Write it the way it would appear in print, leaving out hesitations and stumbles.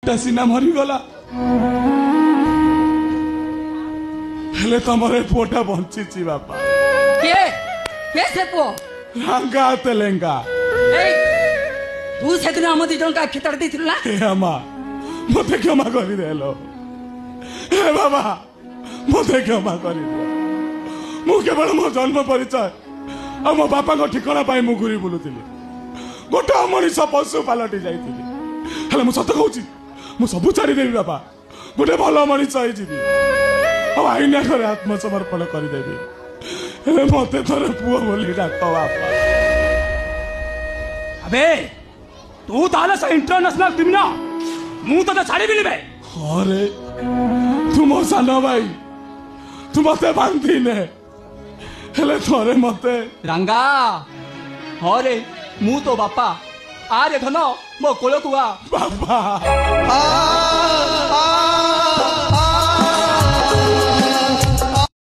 सीना मरीगला हेले तमरे पुओटा बंची बापा के से पुओ रंगा तेलेंगा तू से दिन हम दिजन का खितर देथिल ना हे अम्मा मते क्षमा करि देलो हे बाबा मते क्षमा करि दे मु केवल मो जन्म परिचय आ मो बापा को ठिकाना पाई मु घुरी बुलुतिली गोटा मनीष पशु पालटी जाइतिली हेले मु सत कहूची मु सब छाड़ी देबी बापा गोटे भल मनीष होई जीवी आ आईना करे आत्मसमर्पण करि देबी हेले मते थोरे पुओ बोली डाक बापा अबे तू ताले से इंटरनेशनल टीम ना मु तो छाड़ी बिनी बे अरे तू मो सानो भाई तू मते बांधी ने हेले थोरे मते रंगा हरे मु तो बापा आरे धन मो कोल कुआ बापा